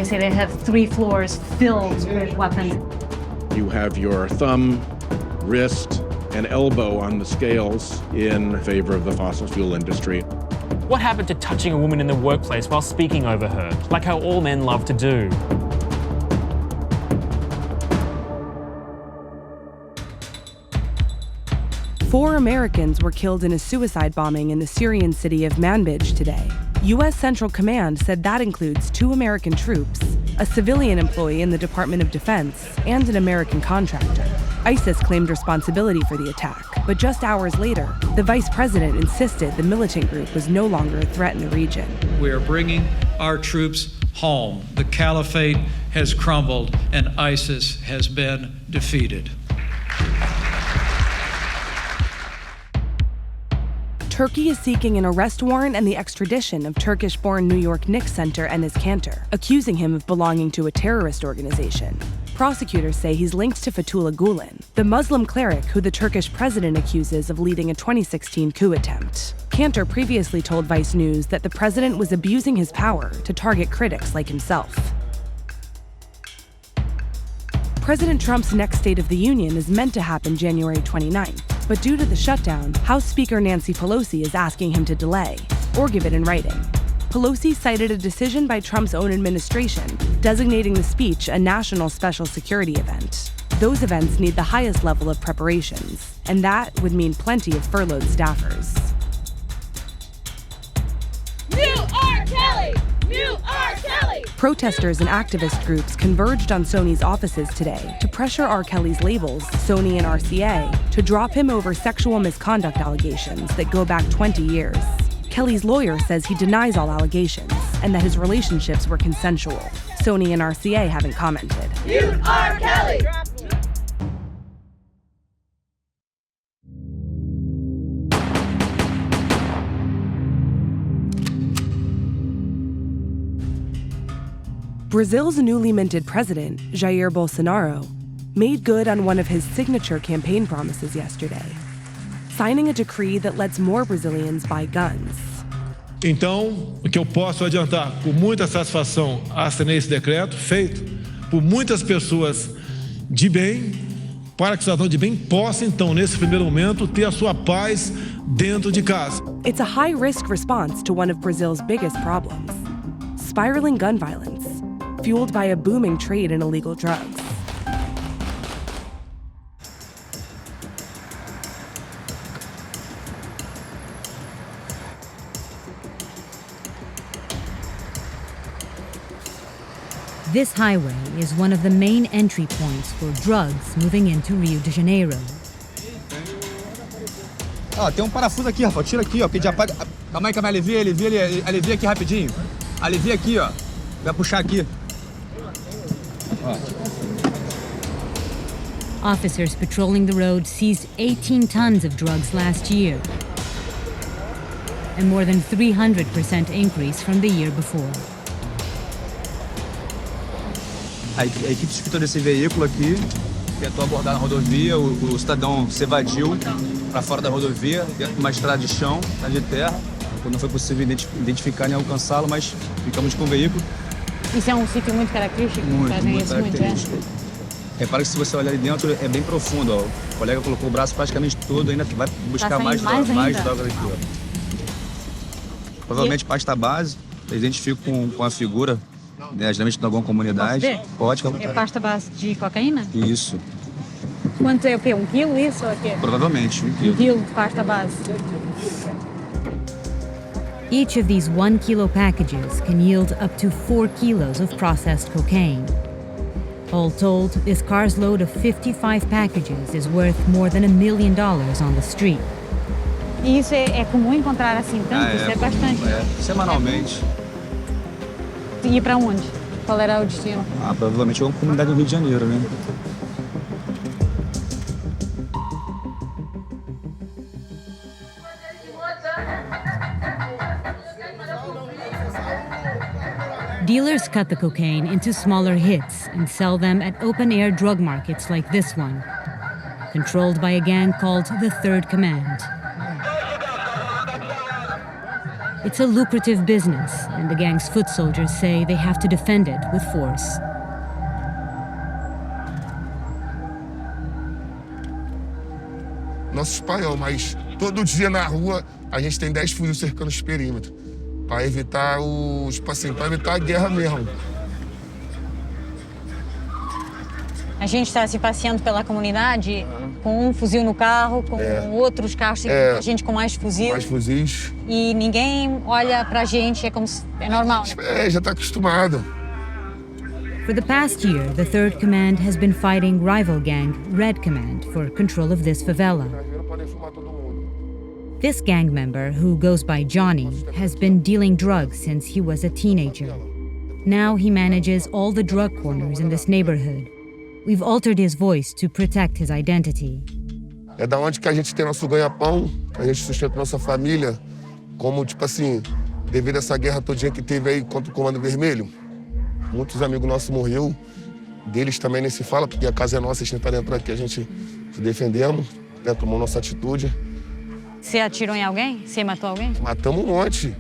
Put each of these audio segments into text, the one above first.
say they have 3 floors filled with weapons. You have your thumb, wrist, and elbow on the scales in favor of the fossil fuel industry. What happened to touching a woman in the workplace while speaking over her, like how all men love to do? Four Americans were killed in a suicide bombing in the Syrian city of Manbij today. U.S. Central Command said that includes 2 American troops, a civilian employee in the Department of Defense, and an American contractor. ISIS claimed responsibility for the attack, but just hours later, the vice president insisted the militant group was no longer a threat in the region. We are bringing our troops home. The caliphate has crumbled and ISIS has been defeated. Turkey is seeking an arrest warrant and the extradition of Turkish-born New York Knicks center Enes Kanter, accusing him of belonging to a terrorist organization. Prosecutors say he's linked to Fethullah Gulen, the Muslim cleric who the Turkish president accuses of leading a 2016 coup attempt. Kanter previously told Vice News that the president was abusing his power to target critics like himself. President Trump's next State of the Union is meant to happen January 29th, but due to the shutdown, House Speaker Nancy Pelosi is asking him to delay, or give it in writing. Pelosi cited a decision by Trump's own administration designating the speech a national special security event. Those events need the highest level of preparations, and that would mean plenty of furloughed staffers. Mute R. Kelly! Mute R. Kelly! Protesters and activist groups converged on Sony's offices today to pressure R. Kelly's labels, Sony and RCA, to drop him over sexual misconduct allegations that go back 20 years. Kelly's lawyer says he denies all allegations and that his relationships were consensual. Sony and RCA haven't commented. Mute R. Kelly! Brazil's newly minted president, Jair Bolsonaro, made good on one of his signature campaign promises yesterday, signing a decree that lets more Brazilians buy guns. Então, o que eu posso adiantar com muita satisfação, assinei esse decreto feito por muitas pessoas de bem, para que o cidadão de bem possa, então, nesse primeiro momento, ter a sua paz dentro de casa. It's a high-risk response to one of Brazil's biggest problems, spiraling gun violence, fueled by a booming trade in illegal drugs. This highway is one of the main entry points for drugs moving into Rio de Janeiro. Tem parafuso aqui, Rafa. Tira aqui, ó, porque já apaga. Calma aí, alivia aqui rapidinho. Alivia aqui, ó. Vai puxar aqui. Officers patrolling the road seized 18 tons of drugs last year, a more than 300% increase from the year before. A equipe inspetora desse veículo aqui tentou abordar na rodovia, o cidadão se evadiu para fora da rodovia, dentro de uma estrada de chão, de terra. Quando não foi possível identificar nem alcançá-lo, mas ficamos com o veículo. Isso é um sítio muito característico? Muito característico. Repara que se você olhar ali dentro, é bem profundo. Ó. O colega colocou o braço praticamente todo, ainda vai buscar mais droga aqui. Ó. Provavelmente pasta base, eu identifico com a figura, né, geralmente de alguma comunidade. Pode, é pasta base de cocaína? Isso. Quanto é o quê? 1 quilo isso ou o quê? Provavelmente, 1 quilo. 1 quilo de pasta base. Each of these 1 kilo packages can yield up to 4 kilos of processed cocaine. All told, this car's load of 55 packages is worth more than $1 million on the street. E isso é comum encontrar assim tanto? Isso é bastante? Semanalmente. E ir para onde? Qual era o destino? Provavelmente uma comunidade do Rio de Janeiro, né? Dealers cut the cocaine into smaller hits and sell them at open-air drug markets like this one, controlled by a gang called the Third Command. It's a lucrative business, and the gang's foot soldiers say they have to defend it with force. Nosso espanhol, mas todo dia na rua a gente tem 10 fuzis cercando os perímetros para evitar para evitar a guerra mesmo. A gente está se passeando pela comunidade com um fuzil no carro, com outros carros, a gente com mais fuzil. Mais fuzis. E ninguém olha pra gente, é como se, é normal, né? Já está acostumado. For the past year, the 3rd Command has been fighting rival gang Red Command for control of this favela. This gang member, who goes by Johnny, has been dealing drugs since he was a teenager. Now he manages all the drug corners in this neighborhood. We've altered his voice to protect his identity. É da onde que a gente tem nosso ganha-pão, a gente sustenta nossa família, como, tipo assim, devido a essa guerra todinha que teve aí contra o Comando Vermelho. Muitos amigos nossos morreram, deles também nem se fala, porque a casa é nossa, a gente tá dentro aqui, a gente se defendemos, né, tomou nossa atitude. Você atirou em alguém? Você matou alguém? Matamos um monte,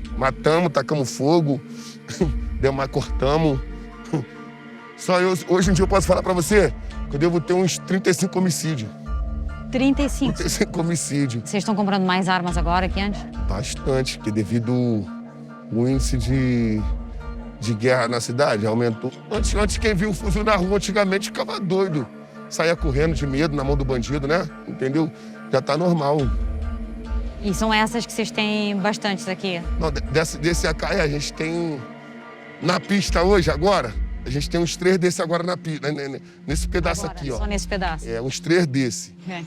tacamos fogo, cortamos. Só eu, hoje em dia eu posso falar pra você que eu devo ter uns 35 homicídios. 35? 35 homicídios. Vocês estão comprando mais armas agora que antes? Bastante, porque devido ao índice de guerra na cidade aumentou. Antes quem viu o fuzil na rua antigamente ficava doido. Saía correndo de medo na mão do bandido, né? Entendeu? Já tá normal. E são essas que vocês têm bastantes aqui? Não, desse AK a gente tem na pista hoje, agora. A gente tem uns 3 desses agora nesse pedaço agora, aqui, ó. Só nesse pedaço? É, uns 3 desses. É.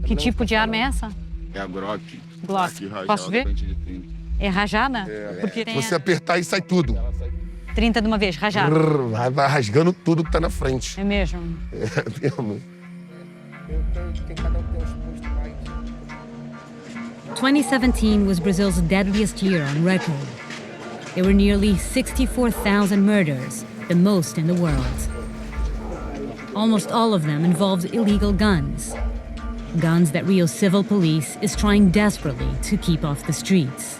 Que tipo de arma é essa? É a Glock. Glock. Posso ver? É rajada? Porque Se você apertar aí sai tudo. 30 de uma vez, rajada? Vai rasgando tudo que tá na frente. É mesmo? É mesmo. 2017 was Brazil's deadliest year on record. There were nearly 64,000 murders, the most in the world. Almost all of them involved illegal guns. Guns that Rio's civil police is trying desperately to keep off the streets.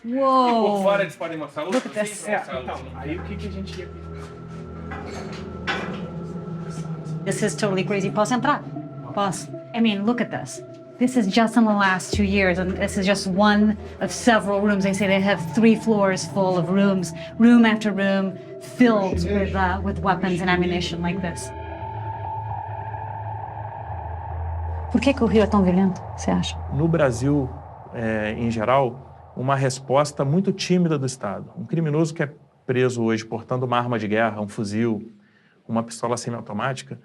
Whoa! Look at this. This is totally crazy. Posso entrar? Posso? I mean, look at this. This is just in the last 2 years, and this is just one of several rooms. They say they have 3 floors full of rooms, room after room, filled with weapons and ammunition like this. Por que o Rio é tão violento, você acha? No Brasil, em geral, uma resposta muito tímida do Estado. Um criminoso que é preso hoje portando uma arma de guerra, um fuzil, uma pistola semiautomática,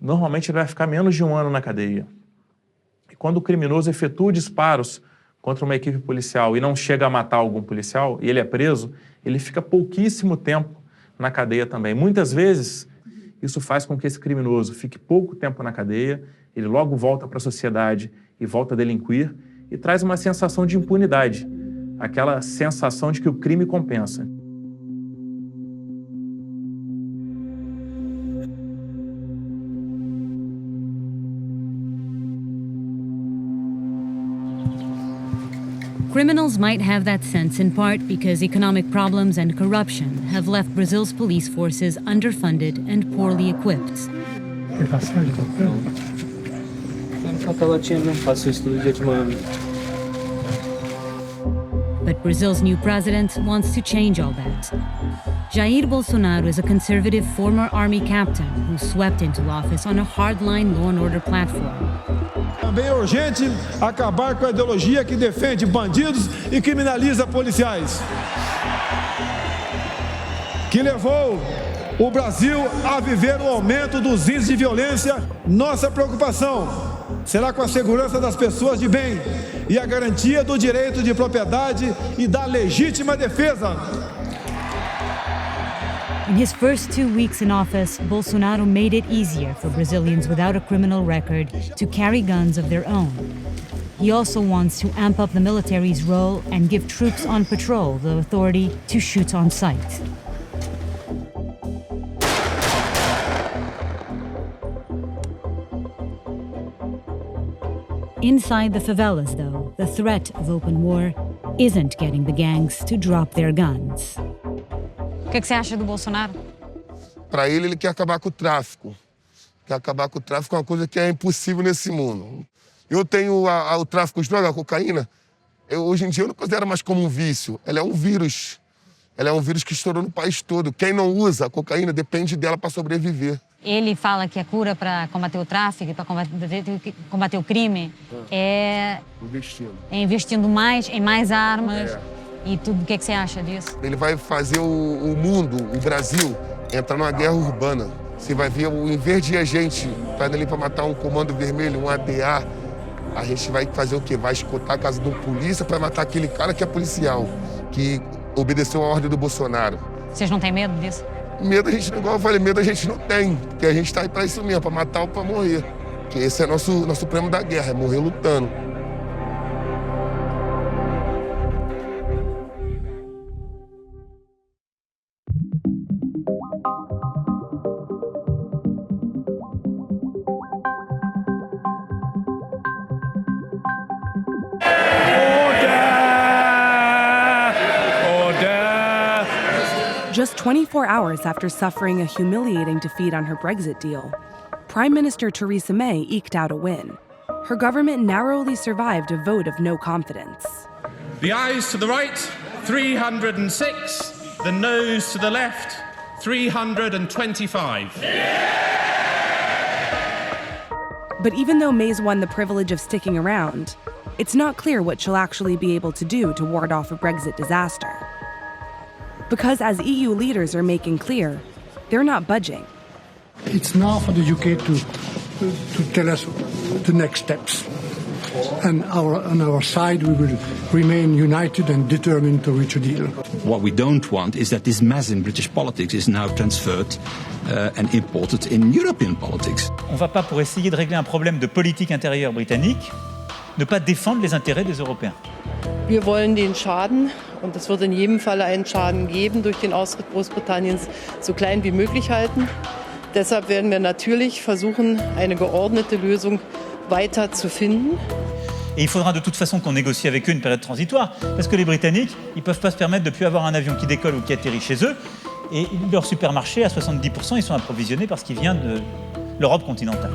normalmente ele vai ficar menos de 1 ano na cadeia. E quando o criminoso efetua disparos contra uma equipe policial e não chega a matar algum policial, e ele é preso, ele fica pouquíssimo tempo na cadeia também. Muitas vezes, isso faz com que esse criminoso fique pouco tempo na cadeia, ele logo volta para a sociedade e volta a delinquir, e traz uma sensação de impunidade, aquela sensação de que o crime compensa. Criminals might have that sense in part because economic problems and corruption have left Brazil's police forces underfunded and poorly equipped. But Brazil's new president wants to change all that. Jair Bolsonaro is a conservative former army captain who swept into office on a hardline law and order platform. Também é urgente acabar com a ideologia que defende bandidos e criminaliza policiais, que levou o Brasil a viver o aumento dos índices de violência. Nossa preocupação será com a segurança das pessoas de bem e a garantia do direito de propriedade e da legítima defesa. In his first 2 weeks in office, Bolsonaro made it easier for Brazilians without a criminal record to carry guns of their own. He also wants to amp up the military's role and give troops on patrol the authority to shoot on sight. Inside the favelas, though, the threat of open war isn't getting the gangs to drop their guns. O que você acha do Bolsonaro? Para ele quer acabar com o tráfico. Quer acabar com o tráfico é uma coisa que é impossível nesse mundo. Eu tenho o tráfico de droga, a cocaína. Hoje em dia eu não considero mais como um vício. Ela é um vírus. Ela é um vírus que estourou no país todo. Quem não usa a cocaína depende dela para sobreviver. Ele fala que a cura para combater o tráfico, para combater o crime, é investindo mais em mais armas e tudo. O que você acha disso? Ele vai fazer o mundo, o Brasil, entrar numa guerra urbana. Você vai ver, em vez de a gente estar ali para matar um comando vermelho, um ADA, a gente vai fazer o quê? Vai escutar a casa do polícia para matar aquele cara que é policial, que obedeceu a ordem do Bolsonaro. Vocês não têm medo disso? Medo a gente, igual eu falei, medo a gente não tem, porque a gente está aí para isso mesmo, para matar ou para morrer. Porque esse é nosso prêmio da guerra, é morrer lutando. Just 24 hours after suffering a humiliating defeat on her Brexit deal, Prime Minister Theresa May eked out a win. Her government narrowly survived a vote of no confidence. The ayes to the right, 306. The noes to the left, 325. But even though May's won the privilege of sticking around, it's not clear what she'll actually be able to do to ward off a Brexit disaster. Because as EU leaders are making clear, they're not budging. It's now for the UK to tell us the next steps. And on our side, we will remain united and determined to reach a deal. What we don't want is that this mess in British politics is now transferred and imported in European politics. On ne va pas, pour essayer de régler un problème de politique intérieure britannique, ne pas défendre les intérêts des Européens. Wir wollen den Schaden, und es wird in jedem Fall einen Schaden geben durch den Austritt Großbritanniens, so klein wie möglich halten. Deshalb werden wir natürlich versuchen, eine geordnete Lösung weiter zu finden. Et il faudra de toute façon qu'on négocie avec eux une période transitoire, parce que les Britanniques, ils ne peuvent pas se permettre de ne plus avoir un avion qui décolle ou qui atterrit chez eux, et leur supermarché, à 70%, ils sont approvisionnés par ce qui vient de l'Europe continentale.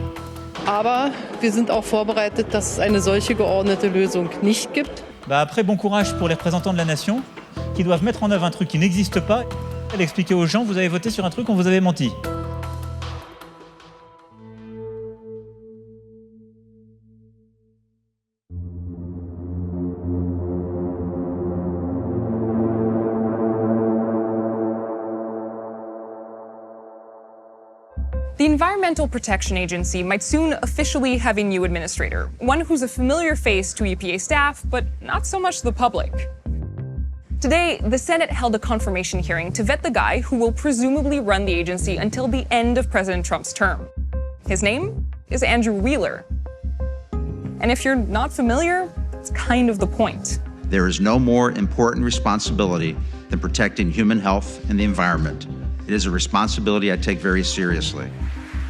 Aber wir sind auch vorbereitet, dass es eine solche geordnete Lösung nicht gibt. Après, bon courage pour les représentants de la nation qui doivent mettre en œuvre un truc qui n'existe pas et expliquer aux gens, vous avez voté sur un truc, on vous avait menti. The Environmental Protection Agency might soon officially have a new administrator, one who's a familiar face to EPA staff, but not so much the public. Today, the Senate held a confirmation hearing to vet the guy who will presumably run the agency until the end of President Trump's term. His name is Andrew Wheeler. And if you're not familiar, it's kind of the point. There is no more important responsibility than protecting human health and the environment. It is a responsibility I take very seriously.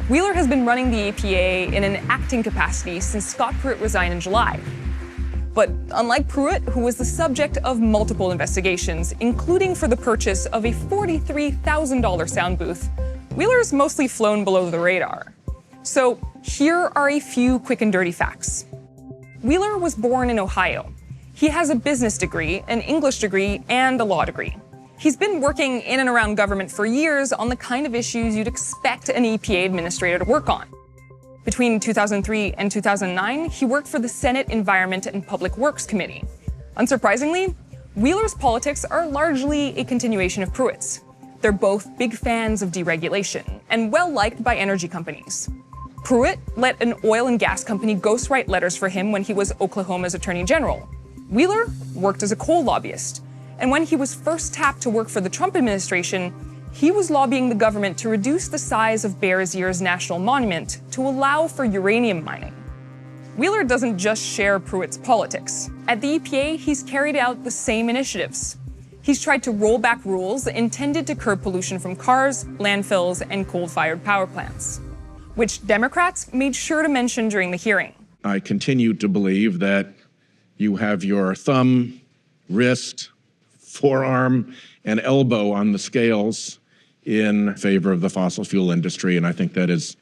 Wheeler has been running the EPA in an acting capacity since Scott Pruitt resigned in July. But unlike Pruitt, who was the subject of multiple investigations, including for the purchase of a $43,000 sound booth, Wheeler's mostly flown below the radar. So here are a few quick and dirty facts. Wheeler was born in Ohio. He has a business degree, an English degree, and a law degree. He's been working in and around government for years on the kind of issues you'd expect an EPA administrator to work on. Between 2003 and 2009, he worked for the Senate Environment and Public Works Committee. Unsurprisingly, Wheeler's politics are largely a continuation of Pruitt's. They're both big fans of deregulation and well-liked by energy companies. Pruitt let an oil and gas company ghostwrite letters for him when he was Oklahoma's Attorney General. Wheeler worked as a coal lobbyist. And when he was first tapped to work for the Trump administration, he was lobbying the government to reduce the size of Bears Ears National Monument to allow for uranium mining. Wheeler doesn't just share Pruitt's politics. At the EPA, he's carried out the same initiatives. He's tried to roll back rules intended to curb pollution from cars, landfills, and coal-fired power plants, which Democrats made sure to mention during the hearing. I continue to believe that you have your thumb, wrist, forearm, and elbow on the scales in favor of the fossil fuel industry, and I think that is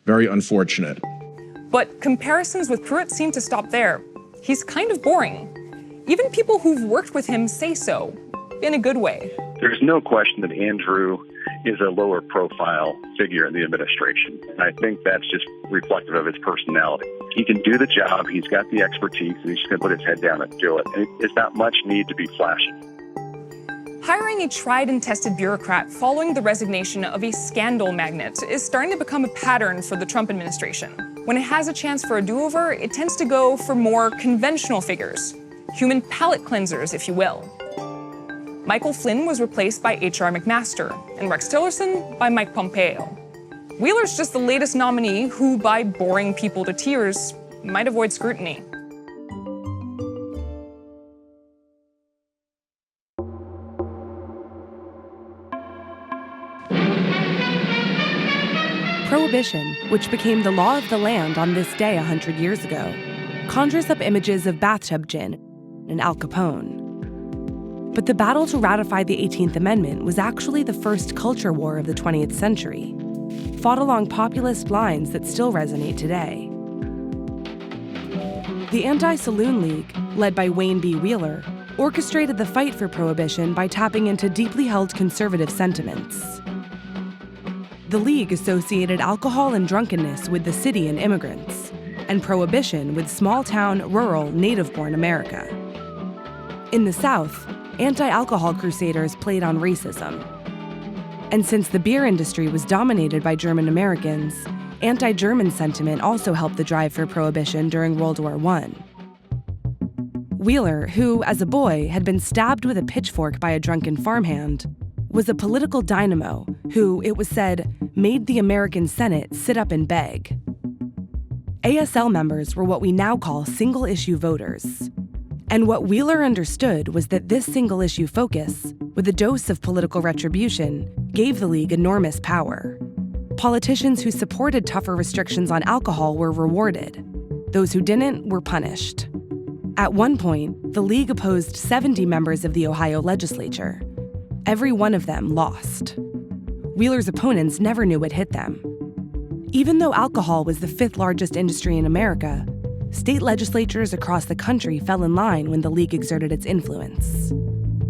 very unfortunate. But comparisons with Pruitt seem to stop there. He's kind of boring. Even people who've worked with him say so, in a good way. There's no question that Andrew is a lower profile figure in the administration. And I think that's just reflective of his personality. He can do the job, he's got the expertise, and he's just going to put his head down and do it. And there's not much need to be flashy. Hiring a tried and tested bureaucrat following the resignation of a scandal magnate is starting to become a pattern for the Trump administration. When it has a chance for a do-over, it tends to go for more conventional figures, human palate cleansers, if you will. Michael Flynn was replaced by H.R. McMaster, and Rex Tillerson by Mike Pompeo. Wheeler's just the latest nominee who, by boring people to tears, might avoid scrutiny. Prohibition, which became the law of the land on this day 100 years ago, conjures up images of bathtub gin and Al Capone. But the battle to ratify the 18th Amendment was actually the first culture war of the 20th century, fought along populist lines that still resonate today. The Anti-Saloon League, led by Wayne B. Wheeler, orchestrated the fight for prohibition by tapping into deeply held conservative sentiments. The League associated alcohol and drunkenness with the city and immigrants, and prohibition with small-town, rural, native-born America. In the South, anti-alcohol crusaders played on racism. And since the beer industry was dominated by German Americans, anti-German sentiment also helped the drive for prohibition during World War I. Wheeler, who, as a boy, had been stabbed with a pitchfork by a drunken farmhand, was a political dynamo who, it was said, made the American Senate sit up and beg. ASL members were what we now call single-issue voters. And what Wheeler understood was that this single-issue focus, with a dose of political retribution, gave the League enormous power. Politicians who supported tougher restrictions on alcohol were rewarded. Those who didn't were punished. At one point, the League opposed 70 members of the Ohio legislature. Every one of them lost. Wheeler's opponents never knew what hit them. Even though alcohol was the 5th largest industry in America, state legislatures across the country fell in line when the League exerted its influence.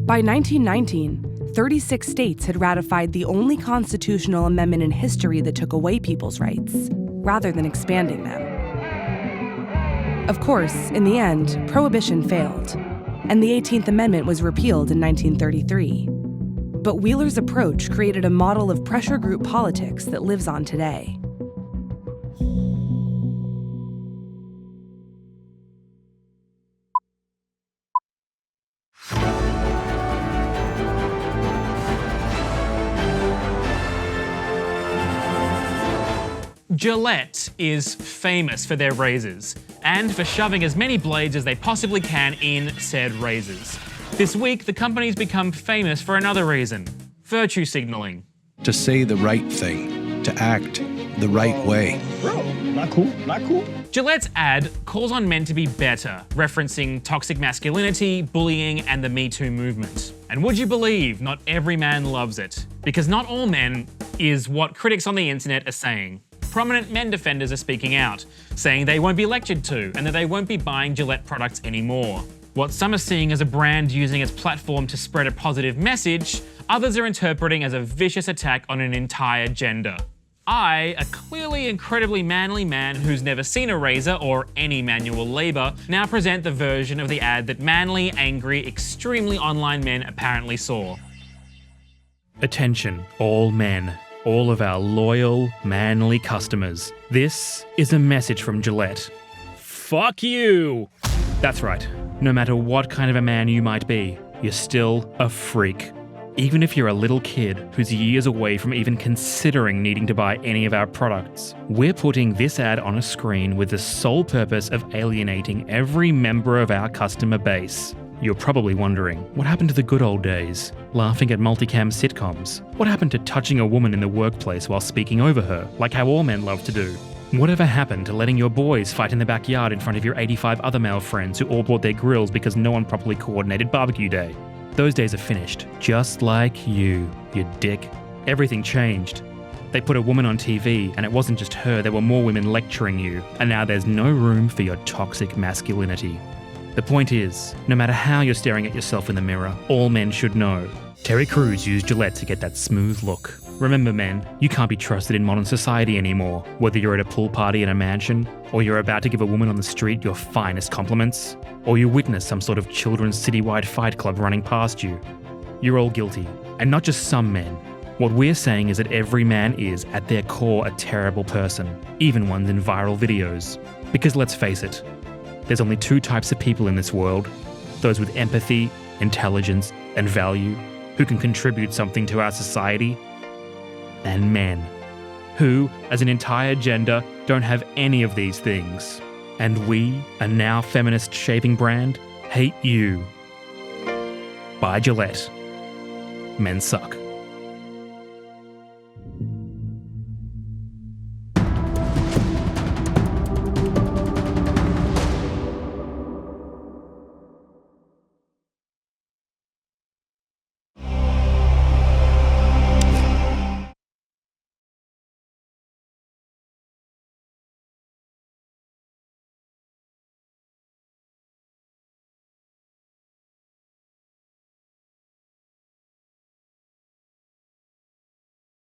By 1919, 36 states had ratified the only constitutional amendment in history that took away people's rights, rather than expanding them. Of course, in the end, Prohibition failed, and the 18th Amendment was repealed in 1933. But Wheeler's approach created a model of pressure group politics that lives on today. Gillette is famous for their razors, and for shoving as many blades as they possibly can in said razors. This week, the company's become famous for another reason: virtue signaling. To say the right thing, to act the right way. Bro, not cool, not cool. Gillette's ad calls on men to be better, referencing toxic masculinity, bullying, and the Me Too movement. And would you believe not every man loves it? Because not all men is what critics on the internet are saying. Prominent men defenders are speaking out, saying they won't be lectured to and that they won't be buying Gillette products anymore. What some are seeing as a brand using its platform to spread a positive message, others are interpreting as a vicious attack on an entire gender. I, a clearly incredibly manly man who's never seen a razor or any manual labor, now present the version of the ad that manly, angry, extremely online men apparently saw. Attention, all men. All of our loyal, manly customers. This is a message from Gillette. Fuck you! That's right. No matter what kind of a man you might be, you're still a freak. Even if you're a little kid who's years away from even considering needing to buy any of our products, we're putting this ad on a screen with the sole purpose of alienating every member of our customer base. You're probably wondering, what happened to the good old days? Laughing at multicam sitcoms? What happened to touching a woman in the workplace while speaking over her, like how all men love to do? Whatever happened to letting your boys fight in the backyard in front of your 85 other male friends who all brought their grills because no one properly coordinated barbecue day? Those days are finished, just like you dick. Everything changed. They put a woman on TV, and it wasn't just her, there were more women lecturing you, and now there's no room for your toxic masculinity. The point is, no matter how you're staring at yourself in the mirror, all men should know. Terry Crews used Gillette to get that smooth look. Remember, men, you can't be trusted in modern society anymore, whether you're at a pool party in a mansion, or you're about to give a woman on the street your finest compliments, or you witness some sort of children's citywide fight club running past you. You're all guilty, and not just some men. What we're saying is that every man is, at their core, a terrible person, even ones in viral videos. Because let's face it, there's only two types of people in this world: those with empathy, intelligence, and value, who can contribute something to our society, and men, who, as an entire gender, don't have any of these things. And we, a now feminist shaping brand, hate you. By Gillette. Men suck.